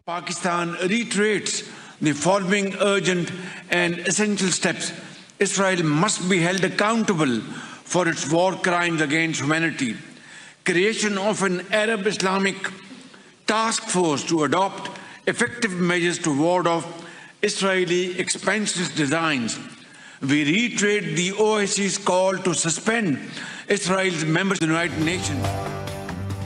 Pakistan reiterates the following urgent and essential steps. Israel must be held accountable for its war crimes against humanity. Creation of an Arab Islamic task force to adopt effective measures to ward off Israeli expansionist designs. We reiterate the OIC's call to suspend Israel's members of the United Nations.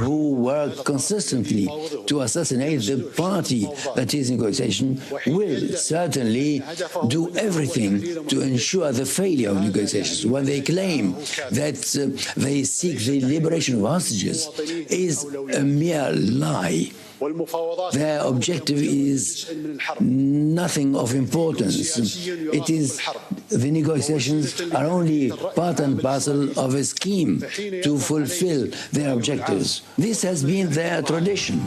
Who work consistently to assassinate the party that is in negotiation will certainly do everything to ensure the failure of negotiations. When they claim that they seek the liberation of hostages is a mere lie. Their objective is nothing of importance. It is the negotiations are only part and parcel of a scheme to fulfill their objectives. This has been their tradition.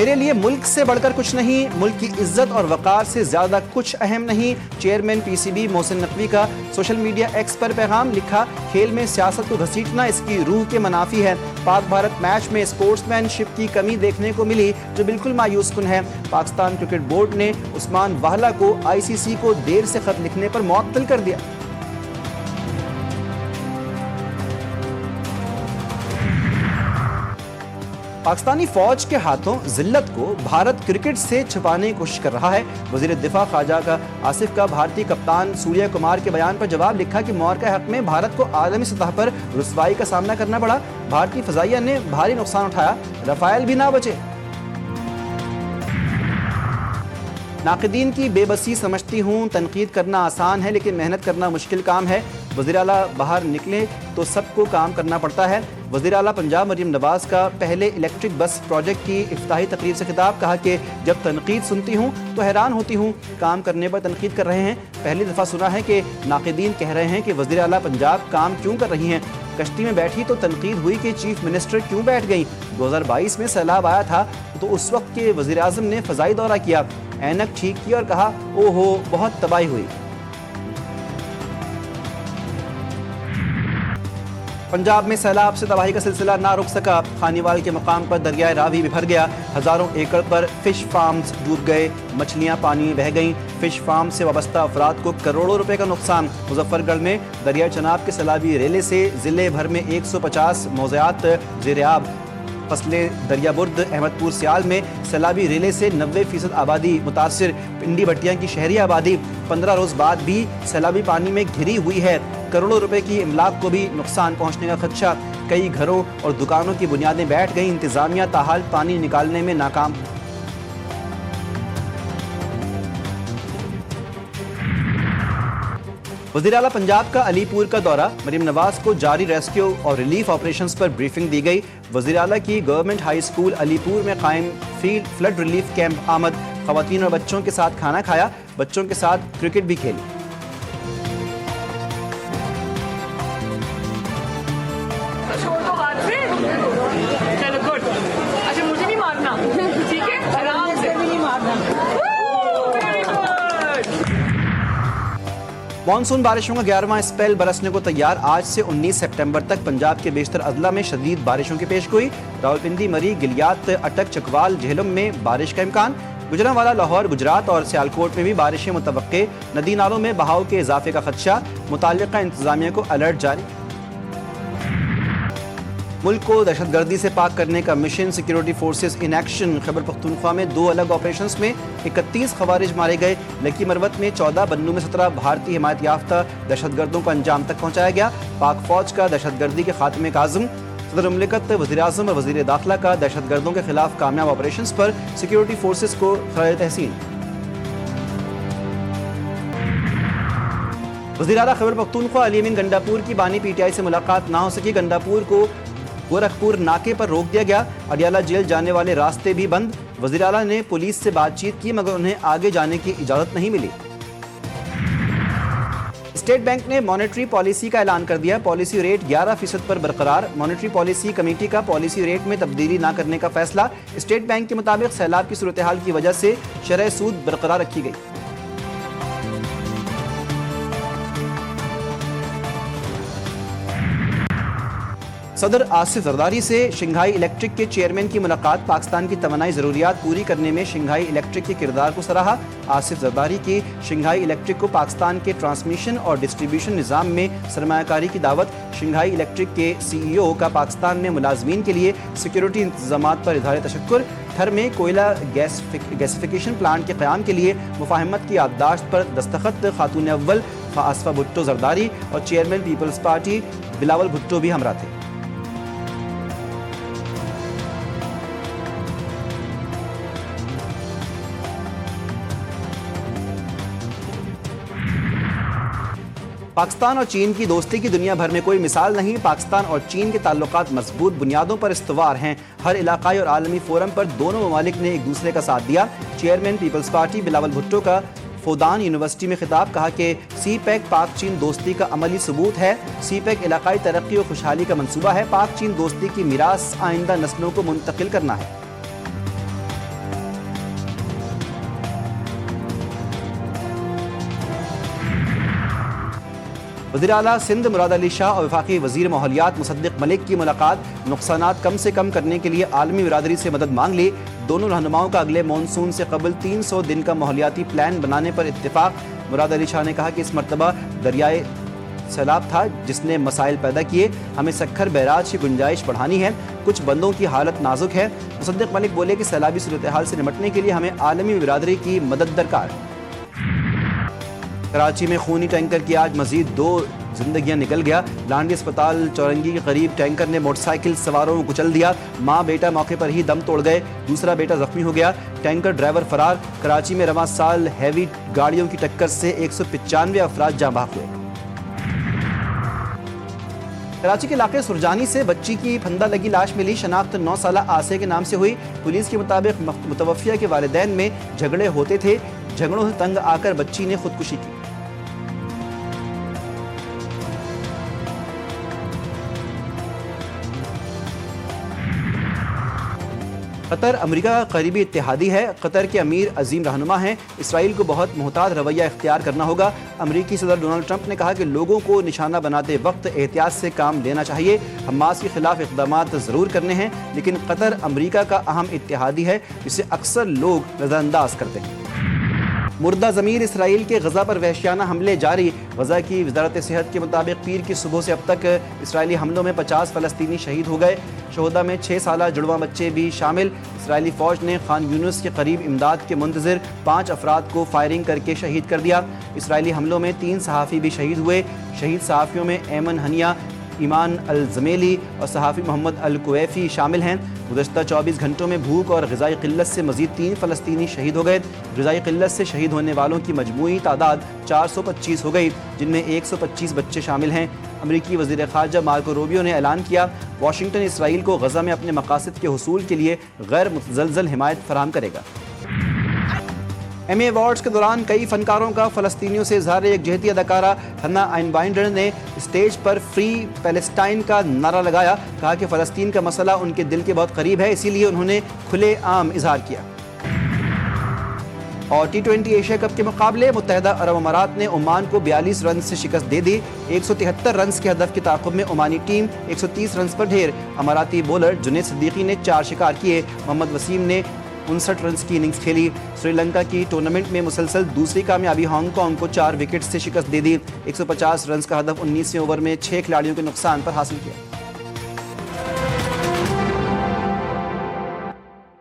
میرے لیے ملک سے بڑھ کر کچھ نہیں، ملک کی عزت اور وقار سے زیادہ کچھ اہم نہیں۔ Chairman P C B Mohsin Naqvi کا سوشل میڈیا ایکس پر پیغام، لکھا کھیل میں سیاست کو گھسیٹنا اس کی روح کے منافی ہے۔ پاک بھارت میچ میں اسپورٹس مین شپ کی کمی دیکھنے کو ملی جو بالکل مایوس کن ہے۔ پاکستان کرکٹ بورڈ نے عثمان واہلا کو آئی سی سی کو دیر سے خط لکھنے پر معطل کر دیا۔ پاکستانی فوج کے ہاتھوں ذلت کو بھارت کرکٹ سے چھپانے کی کوشش کر رہا ہے۔ وزیر دفاع خواجہ آصف کا بھارتی کپتان سوریہ کمار کے بیان پر جواب، لکھا کہ معرکہ حق میں بھارت کو عالمی سطح پر رسوائی کا سامنا کرنا پڑا۔ بھارتی فضائیہ نے بھاری نقصان اٹھایا، رفائل بھی نہ بچے۔ ناقدین کی بے بسی سمجھتی ہوں، تنقید کرنا آسان ہے لیکن محنت کرنا مشکل کام ہے۔ وزیر اعلیٰ باہر نکلے تو سب کو کام کرنا پڑتا ہے۔ وزیر اعلیٰ پنجاب مریم نواز کا پہلے الیکٹرک بس پروجیکٹ کی افتتاحی تقریب سے خطاب، کہا کہ جب تنقید سنتی ہوں تو حیران ہوتی ہوں، کام کرنے پر تنقید کر رہے ہیں۔ پہلی دفعہ سنا ہے کہ ناقدین کہہ رہے ہیں کہ وزیر اعلیٰ پنجاب کام کیوں کر رہی ہیں۔ کشتی میں بیٹھی تو تنقید ہوئی کہ چیف منسٹر کیوں بیٹھ گئیں۔ 2022 میں سیلاب آیا تھا تو اس وقت کے وزیر اعظم نے فضائی دورہ کیا، اینک ٹھیک کی اور کہا او ہو بہت تباہی ہوئی۔ پنجاب میں سیلاب سے تباہی کا سلسلہ نہ رک سکا، خانیوال کے مقام پر دریائے راوی بھر گیا، ہزاروں ایکڑ پر فش فارمز ڈوب گئے، مچھلیاں پانی میں بہہ گئیں، فش فارم سے وابستہ افراد کو کروڑوں روپے کا نقصان۔ مظفر گڑھ میں دریائے چناب کے سیلابی ریلے سے ضلع بھر میں 150 موضوعات زیر آب۔ فصلیں دریا برد احمد پور سیال میں سیلابی ریلے سے 90% آبادی متاثر، پنڈی بھٹیاں کی شہری آبادی 15 روز بعد بھی سیلابی پانی میں گھری ہوئی ہے، کروڑوں روپے کی املاک کو بھی نقصان پہنچنے کا خدشہ، کئی گھروں اور دکانوں کی بنیادیں بیٹھ گئیں، انتظامیہ تاحال پانی نکالنے میں ناکام۔ وزیر اعلیٰ پنجاب کا علی پور کا دورہ، مریم نواز کو جاری ریسکیو اور ریلیف آپریشنز پر بریفنگ دی گئی۔ وزیر اعلیٰ کی گورنمنٹ ہائی اسکول علی پور میں قائم فلڈ ریلیف کیمپ آمد، خواتین اور بچوں کے ساتھ کھانا کھایا، بچوں کے ساتھ کرکٹ بھی کھیلی۔ مانسون بارشوں کا 11واں اسپیل برسنے کو تیار، آج سے 19 سپٹمبر تک پنجاب کے بیشتر اضلاع میں شدید بارشوں کی پیشگوئی۔ راولپنڈی، مری، گلیات، اٹک، چکوال، جہلم میں بارش کا امکان، گجرانوالہ، لاہور، گجرات اور سیالکوٹ میں بھی بارشیں متوقع، ندی نالوں میں بہاؤ کے اضافے کا خدشہ، متعلقہ انتظامیہ کو الرٹ جاری۔ ملک کو دہشت گردی سے پاک کرنے کا mission, security forces in action. Khyber Pakhtunkhwa میں 2 الگ آپریشنز میں 31 خوارج مارے گئے، لکی مروت میں 14، بنوں میں 17 بھارتی حمایت یافتہ دہشت گردوں کو انجام تک پہنچایا گیا۔ پاک فوج کا دہشت گردی کے خاتمے کا عزم، صدر مملکت، وزیر اعظم اور وزیر داخلہ کا دہشت گردوں کے خلاف کامیاب آپریشنز پر سیکیورٹی فورسز کو خراج تحسین۔ وزیر اعلیٰ خیبر پختونخوا علی امین گنڈاپور کی بانی پی ٹی آئی سے ملاقات نہ ہو سکی، گنڈاپور کو گورکھپور ناکے پر روک دیا گیا، اڈیالہ جیل جانے والے راستے بھی بند۔ وزیر اعلیٰ نے پولیس سے بات چیت کی مگر انہیں آگے جانے کی اجازت نہیں ملی۔ اسٹیٹ بینک نے مانیٹری پالیسی کا اعلان کر دیا، پالیسی ریٹ 11% پر برقرار، مانیٹری پالیسی کمیٹی کا پالیسی ریٹ میں تبدیلی نہ کرنے کا فیصلہ۔ اسٹیٹ بینک کے مطابق سیلاب کی صورتحال کی وجہ سے شرح سود برقرار رکھی گئی۔ صدر آصف زرداری سے شنگھائی الیکٹرک کے چیئرمین کی ملاقات، پاکستان کی توانائی ضروریات پوری کرنے میں شنگھائی الیکٹرک کے کردار کو سراہا۔ آصف زرداری کی شنگھائی الیکٹرک کو پاکستان کے ٹرانسمیشن اور ڈسٹریبیوشن نظام میں سرمایہ کاری کی دعوت۔ شنگھائی الیکٹرک کے سی ای او کا پاکستان میں ملازمین کے لیے سیکیورٹی انتظامات پر اظہار تشکر۔ تھر میں کوئلہ گیسیفیکیشن پلانٹ کے قیام کے لیے مفاہمت کی یادداشت پر دستخط، خاتون اول آصفہ بھٹو زرداری اور chairman Peoples party Bilawal Bhutto بھی ہمراہ تھے۔ پاکستان اور چین کی دوستی کی دنیا بھر میں کوئی مثال نہیں، پاکستان اور چین کے تعلقات مضبوط بنیادوں پر استوار ہیں، ہر علاقائی اور عالمی فورم پر دونوں ممالک نے ایک دوسرے کا ساتھ دیا۔ Chairman Peoples party Bilawal Bhutto کا فودان یونیورسٹی میں خطاب، کہا کہ سی پیک پاک چین دوستی کا عملی ثبوت ہے، سی پیک علاقائی ترقی و خوشحالی کا منصوبہ ہے، پاک چین دوستی کی میراث آئندہ نسلوں کو منتقل کرنا ہے۔ وزیر اعلیٰ سندھ مراد علی شاہ اور وفاقی وزیر ماحولیات مصدق ملک کی ملاقات، نقصانات کم سے کم کرنے کے لیے عالمی برادری سے مدد مانگ لی۔ دونوں رہنماؤں کا اگلے مانسون سے قبل 300 دن کا ماحولیاتی پلان بنانے پر اتفاق۔ مراد علی شاہ نے کہا کہ اس مرتبہ دریائے سیلاب تھا جس نے مسائل پیدا کیے، ہمیں سکھر بیراج کی گنجائش بڑھانی ہے، کچھ بندوں کی حالت نازک ہے۔ مصدق ملک بولے کہ سیلابی صورتحال سے نمٹنے کے لیے ہمیں عالمی برادری کی مدد درکار ہے۔ کراچی میں خونی ٹینکر کی آج مزید 2 زندگیاں نکل گیا۔ لانڈی اسپتال چورنگی کے قریب ٹینکر نے موٹر سائیکل سواروں کو کچل دیا، ماں بیٹا موقع پر ہی دم توڑ گئے، دوسرا بیٹا زخمی ہو گیا، ٹینکر ڈرائیور فرار۔ کراچی میں رواں سال ہیوی گاڑیوں کی ٹکر سے 195 افراد جاں بحق ہوئے۔ کراچی کے علاقے سرجانی سے بچی کی پھندہ لگی لاش ملی، شناخت 9 سالہ آسیہ کے نام سے ہوئی۔ پولیس کے مطابق متوفیہ کے والدین میں جھگڑے ہوتے تھے، جھگڑوں سے تنگ آ کر بچی نے خودکشی کی۔ قطر امریکہ کا قریبی اتحادی ہے۔ قطر کے امیر عظیم رہنما ہیں، اسرائیل کو بہت محتاط رویہ اختیار کرنا ہوگا۔ امریکی صدر ڈونلڈ ٹرمپ نے کہا کہ لوگوں کو نشانہ بناتے وقت احتیاط سے کام لینا چاہیے، حماس کے خلاف اقدامات ضرور کرنے ہیں، لیکن قطر امریکہ کا اہم اتحادی ہے جسے اکثر لوگ نظر انداز کرتے ہیں۔ مردہ ضمیر اسرائیل کے غزہ پر وحشیانہ حملے جاری۔ غزہ کی وزارت صحت کے مطابق پیر کی صبح سے اب تک اسرائیلی حملوں میں 50 فلسطینی شہید ہو گئے، شہداء میں 6 سالہ جڑواں بچے بھی شامل۔ اسرائیلی فوج نے خان یونس کے قریب امداد کے منتظر 5 افراد کو فائرنگ کر کے شہید کر دیا۔ اسرائیلی حملوں میں 3 صحافی بھی شہید ہوئے۔ شہید صحافیوں میں ایمن ہنیہ، ایمان الزمیلی اور صحافی محمد الکویفی شامل ہیں۔ گزشتہ 24 گھنٹوں میں بھوک اور غذائی قلت سے مزید 3 فلسطینی شہید ہو گئے۔ غذائی قلت سے شہید ہونے والوں کی مجموعی تعداد 425 ہو گئی، جن میں 125 بچے شامل ہیں۔ امریکی وزیر خارجہ مارکو روبیو نے اعلان کیا، واشنگٹن اسرائیل کو غزہ میں اپنے مقاصد کے حصول کے لیے غیر متزلزل حمایت فراہم کرے گا۔ ایمی ایوارڈز کے دوران کئی فنکاروں کا فلسطینیوں سے اظہار یکجہتی۔ اداکارہ ہنا آئنبائنڈر نے اسٹیج پر فری پیلسٹائن کا نعرہ لگایا، کہا کہ فلسطین کا مسئلہ ان کے دل کے بہت قریب ہے، اسی لیے انہوں نے کھلے عام اظہار کیا۔ اور T20 ایشیا کپ کے مقابلے، متحدہ عرب امارات نے عمان کو 42 رنز سے شکست دے دی۔ 173 رنز کے ہدف کے تعاقب میں عمانی ٹیم 130 رنز پر ڈھیر۔ اماراتی بولر جنید صدیقی نے 4 شکار کیے، محمد وسیم نے 59 رنز کی اننگز کھیلی۔ سری لنکا کی ٹورنامنٹ میں مسلسل دوسری کامیابی، ہانگ کانگ کو 4 وکٹ سے شکست دے دی۔ 150 رنز کا ہدف 19ویں اوور میں 6 کھلاڑیوں کے نقصان پر حاصل کیا۔